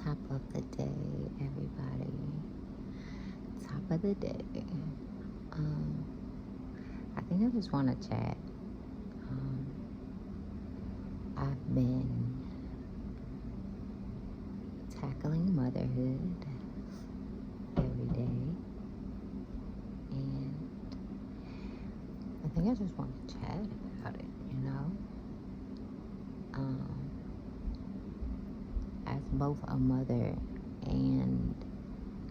Top of the day, everybody. Top of the day. Um, I think I just want to chat. Um, I've been tackling motherhood every day, and I think I just want to chat about it, Um, as both a mother and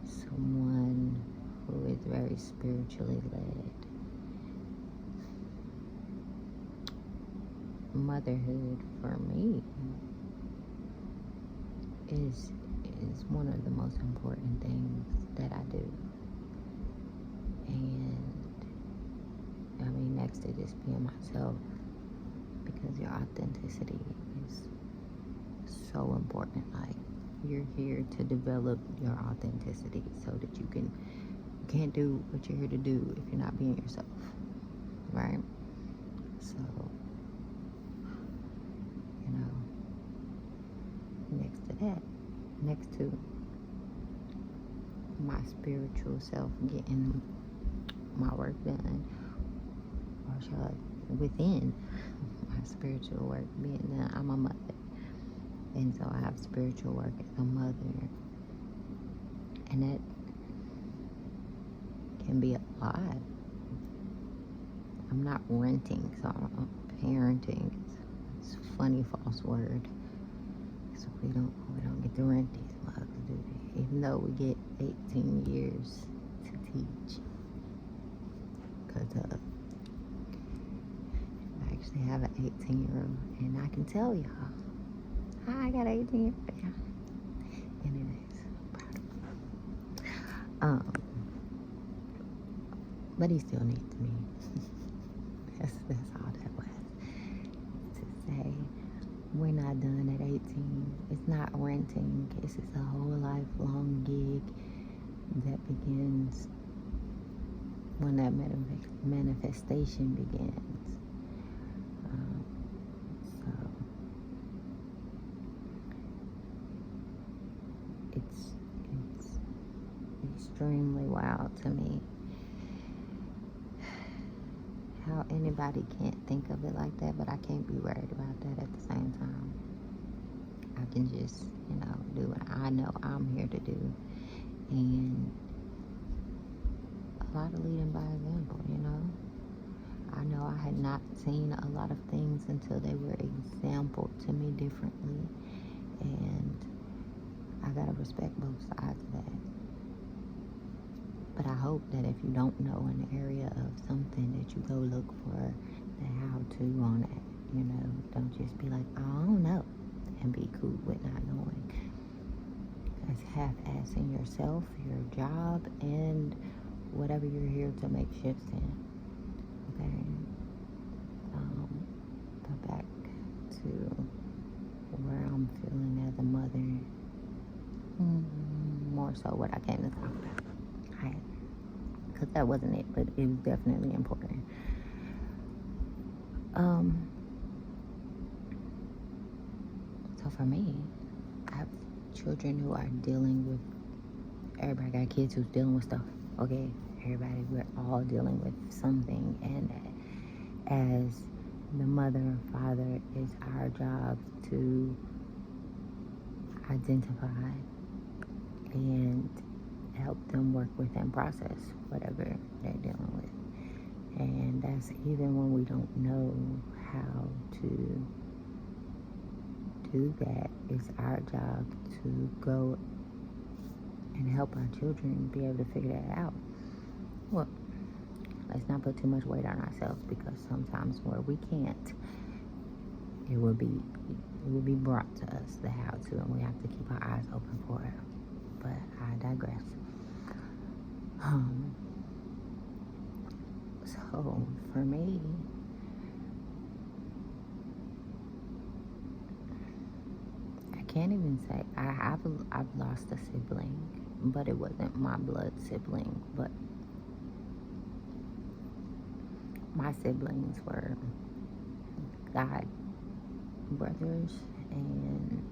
someone who is very spiritually led, motherhood for me is one of the most important things that I do. And I mean, next to just being myself, because your authenticity is so important. Like, you're here to develop your authenticity so that you can't do what you're here to do if you're not being yourself, right? So, next to that, next to my spiritual self getting my work done, or shall I, within my spiritual work being done, I'm a mother. And so I have spiritual work as a mother. And that can be a lot. I'm not renting, so I'm parenting. It's a funny false word. So we don't get to rent these mugs, do we? Even though we get 18 years to teach. Because I actually have an 18-year-old, and I can tell y'all, I got 18 years old. Anyways, I'm proud of him. But he still needs me. that's all that was. To say, we're not done at 18. It's not renting. This is a whole lifelong gig that begins when that manifestation begins. So it's extremely wild to me how anybody can't think of it like that, but I can't be worried about that at the same time. I can just, do what I know I'm here to do. And a lot of leading by example, I know I had not seen a lot of things until they were exampled to me differently. And I gotta respect both sides of that. But I hope that if you don't know an area of something, that you go look for the how-to on it. Don't just be like, I don't know, and be cool with not knowing. That's half-assing yourself, your job, and whatever you're here to make shifts in. Okay? But back to where I'm feeling as a mother. More so what I came to talk about. Because that wasn't it, but it was definitely important. So for me, I have children who are dealing with, everybody got kids who's dealing with stuff, okay? Everybody, we're all dealing with something, and as the mother and father, it's our job to identify and help them work with and process whatever they're dealing with. And that's even when we don't know how to do that. It's our job to go and help our children be able to figure that out. Well, let's not put too much weight on ourselves, because sometimes where we can't, it will be brought to us, the how to, and we have to keep our eyes open for it. But I digress. So for me, I can't even say I've lost a sibling, but it wasn't my blood sibling. But my siblings were God brothers, and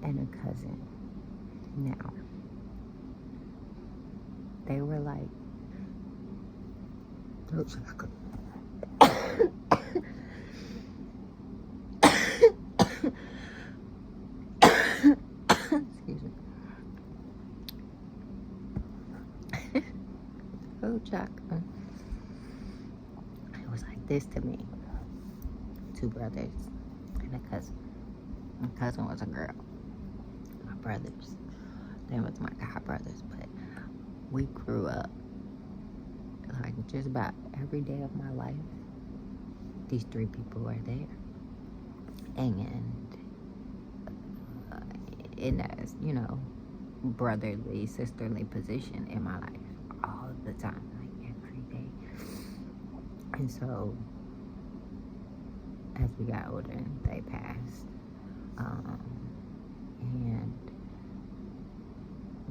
and a cousin. Now, they were like, excuse me. Oh, Chuck. It was like this to me. Two brothers and a cousin. My cousin was a girl. My brothers, they was my god brothers, but we grew up like just about every day of my life. These three people were there, and in a brotherly, sisterly position in my life all the time, like every day. And so, as we got older, they passed, and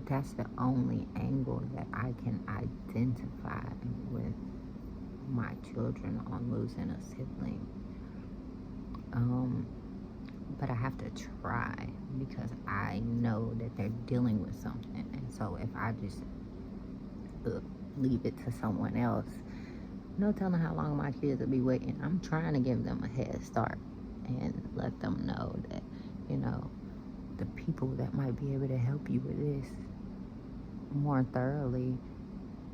that's the only angle that I can identify with my children on losing a sibling. But I have to try, because I know that they're dealing with something. And so if I just leave it to someone else, no telling how long my kids will be waiting. I'm trying to give them a head start and let them know that, the people that might be able to help you with this more thoroughly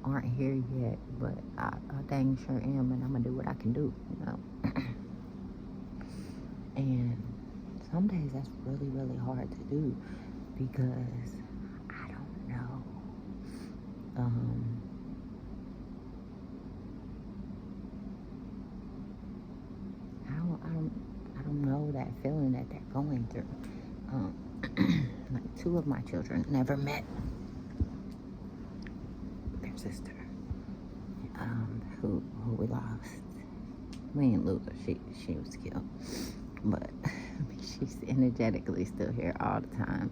aren't here yet, but I dang sure am, and I'm gonna do what I can do, And some days that's really, really hard to do, because I don't know. I don't know that feeling that they're going through. Like, two of my children never met their sister, who we lost. We didn't lose her. She was killed, but she's energetically still here all the time,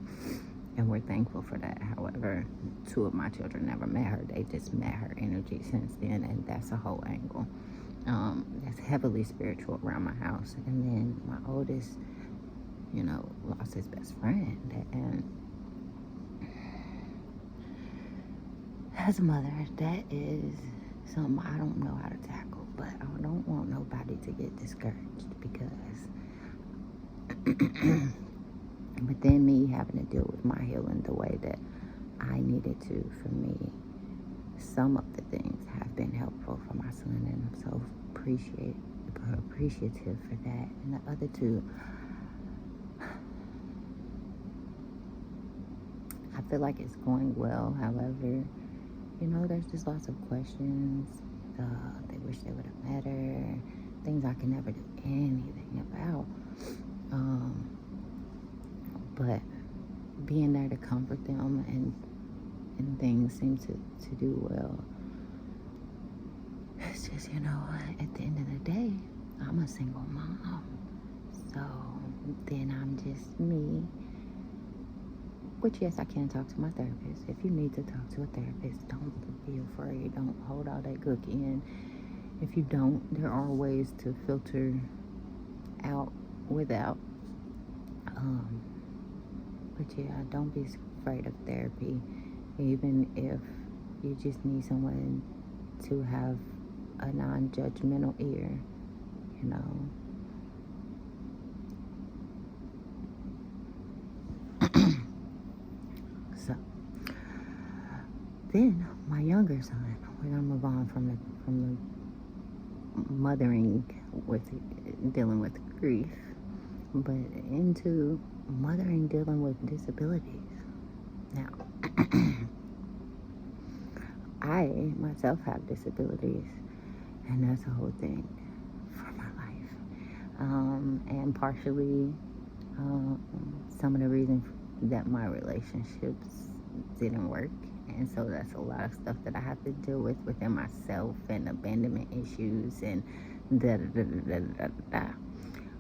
and we're thankful for that. However, two of my children never met her. They just met her energy since then, and that's a whole angle. That's heavily spiritual around my house. And then my oldest, lost his best friend, and as a mother, that is something I don't know how to tackle. But I don't want nobody to get discouraged, because but then me having to deal with my healing the way that I needed to, for me, some of the things have been helpful for my son, and I'm so appreciative for that. And the other two, I feel like it's going well. However, there's just lots of questions. They wish they would have met her. Things I can never do anything about. But being there to comfort them, and things seem to do well. It's just, at the end of the day, I'm a single mom. So then I'm just me. Which, yes, I can talk to my therapist. If you need to talk to a therapist, don't be afraid. Don't hold all that gook in. If you don't, there are ways to filter out without. But yeah, don't be afraid of therapy. Even if you just need someone to have a non-judgmental ear, So then my younger son, we're gonna move on from the mothering with dealing with grief, but into mothering dealing with disabilities. Now, I myself have disabilities, and that's a whole thing for my life, and partially some of the reasons that my relationships didn't work. And so that's a lot of stuff that I have to deal with within myself, and abandonment issues, and da da da da da da.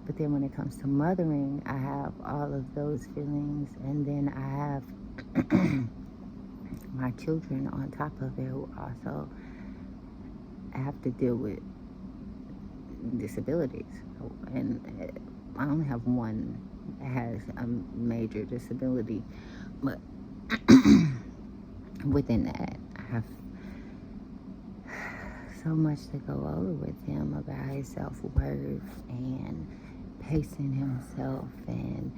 But then when it comes to mothering, I have all of those feelings, and then I have my children on top of it, who also have to deal with disabilities. And I only have one has a major disability, but within that, I have so much to go over with him about his self-worth and pacing himself and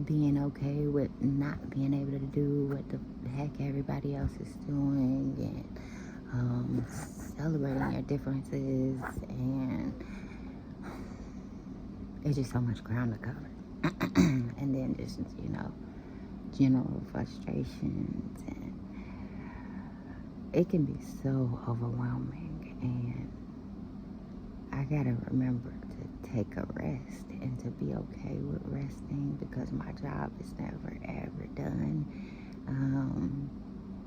being okay with not being able to do what the heck everybody else is doing, and celebrating your differences, and it's just so much ground to cover. And then just, general frustrations, and it can be so overwhelming, and I gotta remember to take a rest and to be okay with resting, because my job is never ever done.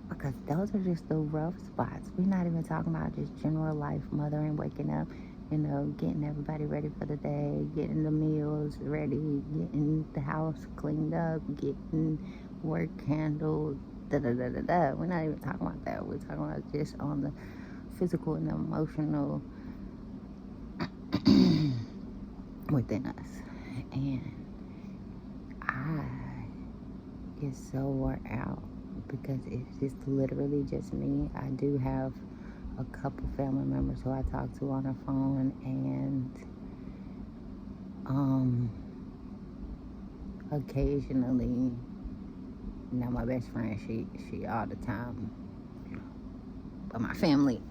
Because those are just the rough spots. We're not even talking about just general life, mothering, waking up, getting everybody ready for the day, getting the meals ready, getting the house cleaned up, getting work handled, da-da-da-da-da. We're not even talking about that. We're talking about just on the physical and emotional within us. And I get so worn out because it's just literally just me. I do have a couple family members who I talk to on the phone, and occasionally, my best friend, she all the time, but my family,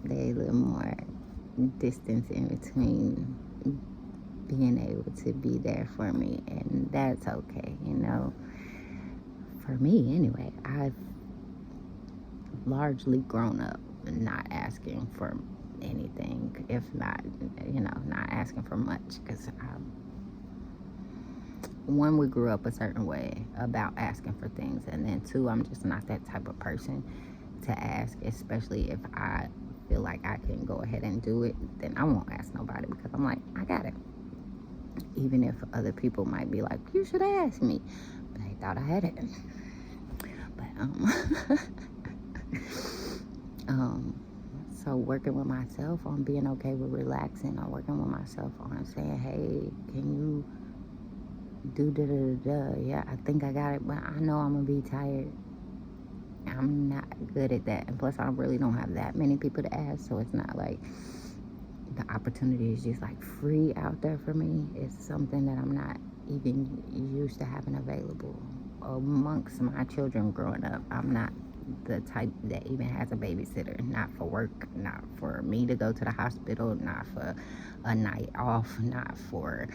they a little more distance in between being able to be there for me, and that's okay. For me anyway, I've largely grown up not asking for anything, if not, not asking for much, because one, we grew up a certain way about asking for things, and then two, I'm just not that type of person to ask, especially if I feel like I can go ahead and do it. Then I won't ask nobody, because I'm like, I got it. Even if other people might be like, you should ask me, but I thought I had it. But so working with myself on being okay with relaxing, or working with myself on saying, hey, can you do da-da-da-da? Yeah, I think I got it, but I know I'm gonna be tired. I'm not good at that, and plus I really don't have that many people to ask, so it's not like the opportunity is just like free out there for me. It's something that I'm not even used to having available amongst my children growing up. I'm not the type that even has a babysitter, not for work, not for me to go to the hospital, not for a night off, not for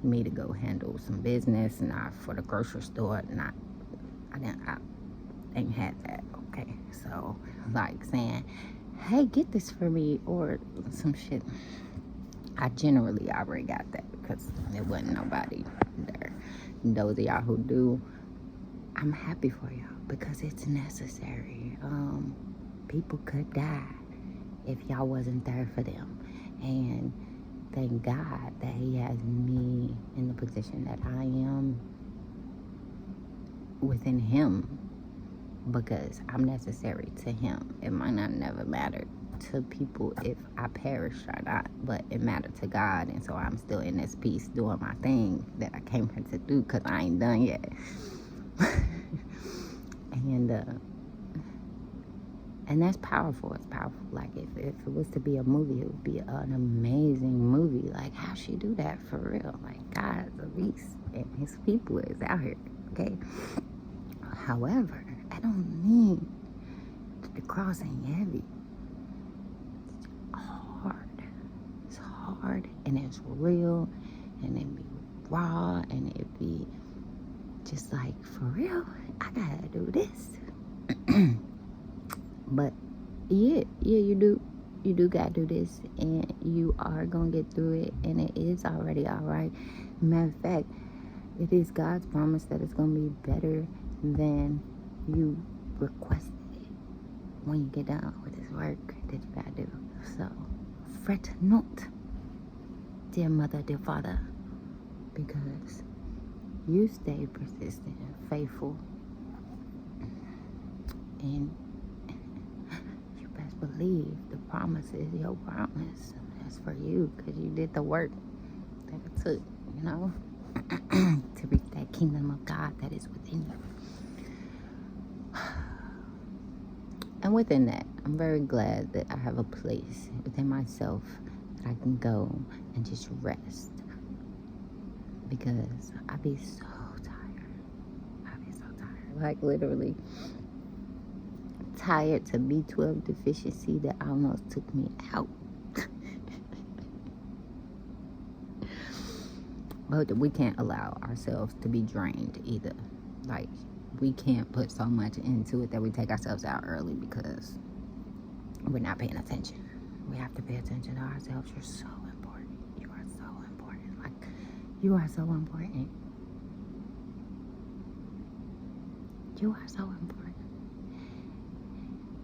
me to go handle some business, not for the grocery store. I ain't had that. Okay, so like saying, hey, get this for me, or some shit, I generally already got that, because there wasn't nobody there. Those of y'all who do, I'm happy for y'all, because it's necessary. People could die if y'all wasn't there for them, and thank God that He has me in the position that I am within Him, because I'm necessary to Him. It might not never matter to people if I perish or not, but it mattered to God, and so I'm still in this piece doing my thing that I came here to do, because I ain't done yet. And that's powerful. It's powerful. Like if it was to be a movie, it would be an amazing movie. Like, how she do that for real? Like, God's a beast, and His people is out here. Okay. However, I don't mean the cross ain't heavy. It's hard. It's hard, and it's real, and it be raw, and it be just like, for real, I gotta do this. But yeah, you do gotta do this, and you are gonna get through it, and it is already all right. Matter of fact, it is God's promise that it's gonna be better than you requested it when you get done with this work that you gotta do. So fret not, dear mother, dear father, because you stay persistent and faithful, and you best believe the promise is your promise. That's for you, because you did the work that it took. you know, to reach that kingdom of God that is within you. And within that, I'm very glad that I have a place within myself that I can go and just rest. Because I be so tired. Like literally tired to B12 deficiency that almost took me out. But we can't allow ourselves to be drained either. Like, we can't put so much into it that we take ourselves out early because we're not paying attention. We have to pay attention to ourselves. You're so important. You are so important. Like, you are so important. You are so important.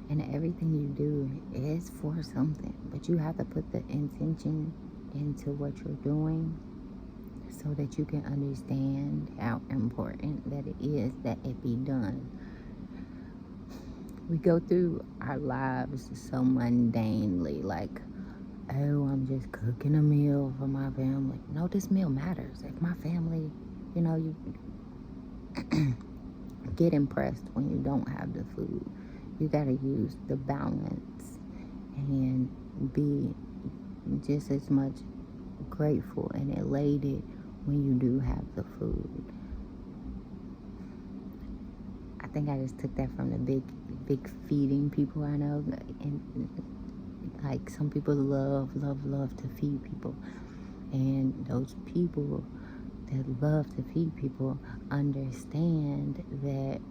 And everything you do is for something. But you have to put the intention into what you're doing so that you can understand how important that it is that it be done. We go through our lives so mundanely, like, oh, I'm just cooking a meal for my family. No, this meal matters. If my family, you know, you get impressed when you don't have the food. You gotta use the balance and be just as much grateful and elated when you do have the food. I think I just took that from the big feeding people I know. And like, some people love to feed people. And those people that love to feed people understand that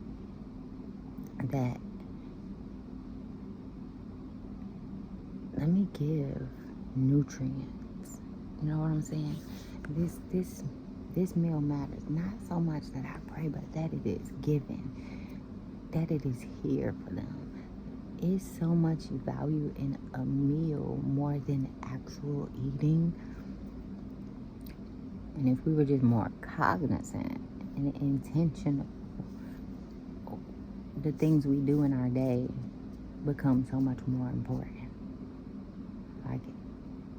let me give nutrients. You know what I'm saying? This meal matters. Not so much that I pray, but that it is given. That it is here for them. Is so much value in a meal more than actual eating. And if we were just more cognizant and intentional, the things we do in our day become so much more important. Like,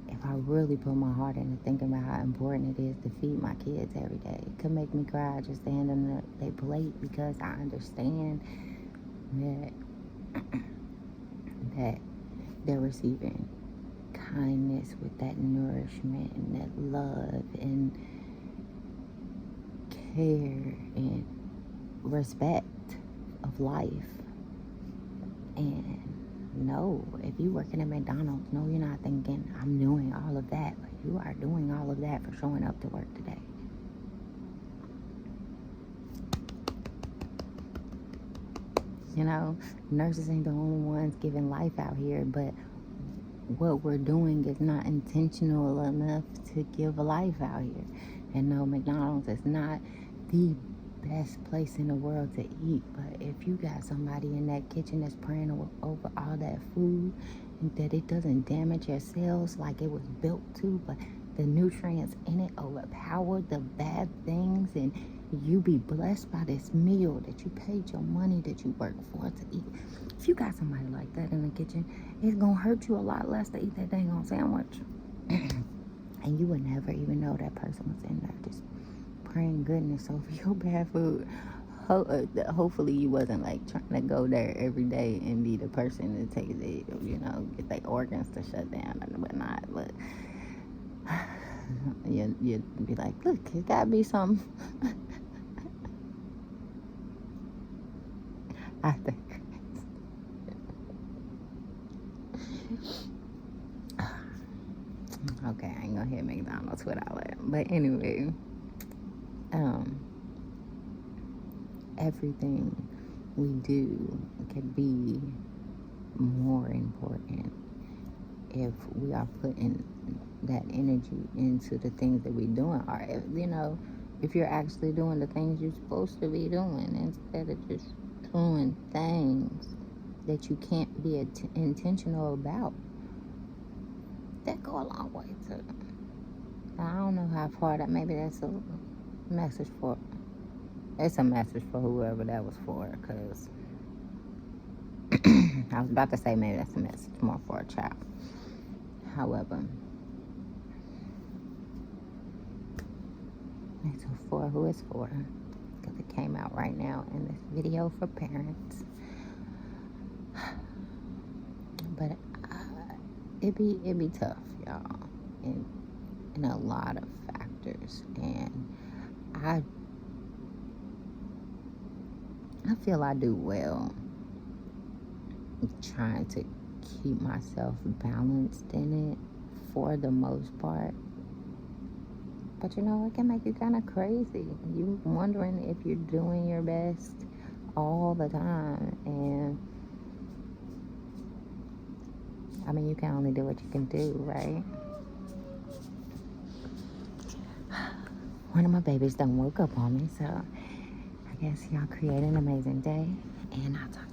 if I really put my heart into thinking about how important it is to feed my kids every day, it could make me cry just standing on their plate, because I understand that they're receiving kindness with that nourishment and that love and care and respect of life. And no, if you working at McDonald's, no, you're not thinking, I'm doing all of that. But you are doing all of that for showing up to work today. You know, nurses ain't the only ones giving life out here, but what we're doing is not intentional enough to give life out here. And no, McDonald's is not the best place in the world to eat, but if you got somebody in that kitchen that's praying over all that food, and that it doesn't damage your cells like it was built to, but the nutrients in it overpower the bad things, and you be blessed by this meal that you paid your money, that you worked for to eat. If you got somebody like that in the kitchen, it's gonna hurt you a lot less to eat that dang on sandwich. And you would never even know that person was in there just praying goodness over your bad food. Hopefully you wasn't like trying to go there every day and be the person to take it, you know, get their organs to shut down and whatnot. But you'd be like, look, it gotta be something. I think. Okay, I ain't gonna hit McDonald's without it. But anyway, everything we do could be more important if we are putting that energy into the things that we're doing, or if you're actually doing the things you're supposed to be doing, instead of just doing things that you can't be intentional about. That go a long way too. Now, I don't know how far that, maybe that's a message for, it's a message for whoever that was for, because I was about to say maybe that's a message more for a child. However, It's a for who it's for, because it came out right now in this video for parents. But it'd be tough, y'all, in a lot of factors, and I feel I do well trying to keep myself balanced in it for the most part. But you know, it can make you kind of crazy. You wondering if you're doing your best all the time. And I mean, you can only do what you can do, right? One of my babies done woke up on me, so I guess y'all create an amazing day, and I'll talk to you.